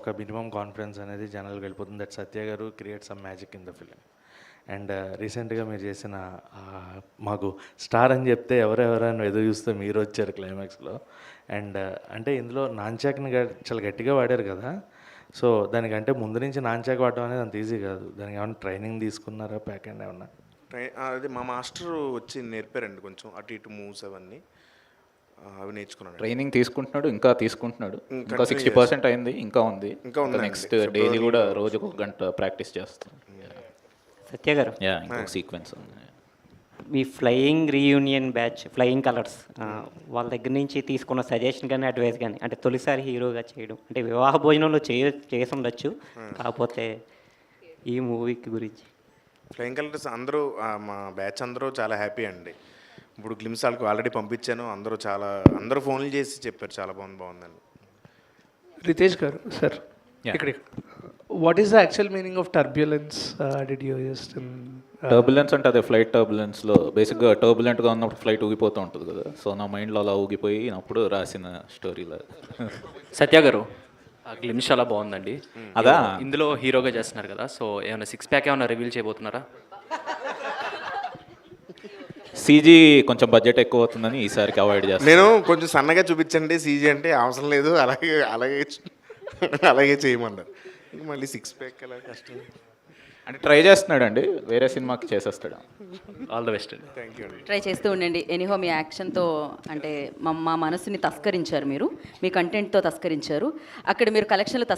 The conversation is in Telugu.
ఒక మినిమం కాన్ఫిడెన్స్ అనేది జనాలకు వెళ్ళిపోతుంది. దట్ సత్య గారు create some magic in the film. And రీసెంట్గా మీరు చేసిన మాకు స్టార్ అని చెప్తే ఎవరెవరైనా ఎదురు చూస్తే మీరు వచ్చారు క్లైమాక్స్లో. అండ్ అంటే ఇందులో నాన్చాక్ని చాలా గట్టిగా వాడారు కదా. సో దానికంటే ముందు నుంచి నాన్చాక్ వాడడం అనేది అంత ఈజీ కాదు. దానికి ఏమైనా ట్రైనింగ్ తీసుకున్నారా? ప్యాక్ అండ్ ఏమన్నా? అది మా మాస్టర్ వచ్చి నేర్పారండి, కొంచెం అటు ఇటు మూవ్స్ అవన్నీ అవి నేర్చుకున్నాను. ట్రైనింగ్ తీసుకుంటున్నాడు, ఇంకా తీసుకుంటున్నాడు. ఇంకా 60% అయింది, ఇంకా ఉంది. నెక్స్ట్ డైలీ కూడా రోజుకు 1 గంట ప్రాక్టీస్ చేస్తాం. సత్య గారు, ఇంకో సీక్వెన్స్ ఉంది. మీ flying reunion batch flying colours వాళ్ళ దగ్గర నుంచి తీసుకున్న సజెషన్ కానీ అడ్వైస్ కానీ, అంటే తొలిసారి హీరోగా చేయడం అంటే వివాహ భోజనంలో చేసి ఉండొచ్చు, కాకపోతే ఈ మూవీకి గురించి ఫ్లయింగ్ కలర్స్ అందరూ మా బ్యాచ్ అందరూ చాలా హ్యాపీ అండి. ఇప్పుడు గ్లిమ్స్ వాళ్ళకి ఆల్రెడీ పంపించాను. అందరూ ఫోన్లు చేసి చెప్పారు చాలా బాగుందని. రితేష్ గారు సార్, ఇక్కడ what is the actual meaning of turbulence? Did you use turbulence అంటే అదే ఫ్లైట్ టర్బులెన్స్లో బేసిక్గా టర్బులెంట్గా ఉన్నప్పుడు ఫ్లైట్ ఊగిపోతూ ఉంటుంది కదా. సో నా మైండ్లో అలా ఊగిపోయినప్పుడు రాసిన స్టోరీలో. సత్య గారు, ఆ గ్లిమ్స్ చాలా బాగుందండి. అదా ఇందులో హీరోగా చేస్తున్నారు కదా, సో ఏమైనా 6 ప్యాక్ ఏమైనా రివీల్ చేయబోతున్నారా? సీజీ కొంచెం బడ్జెట్ ఎక్కువ అవుతుందని ఈసారికి అవాయిడ్ చేస్తాను. నేను కొంచెం సన్నగా చూపించండి సీజీ అంటే, అవసరం లేదు అలాగే చేయమన్నారు. మళ్ళీ 6 ప్యాక్ అలా కష్టం అంటే ట్రై చేస్తున్నాడు అండి, వేరే సినిమాకి చేసేస్తాడు. ఆల్ ద బెస్ట్ అండి. థ్యాంక్ యూ అండి. ట్రై చేస్తూ ఉండండి. ఎనీహో మీ యాక్షన్తో అంటే మా మనసుని తస్కరించారు, మీరు మీ కంటెంట్తో తస్కరించారు. అక్కడ మీరు కలెక్షన్లు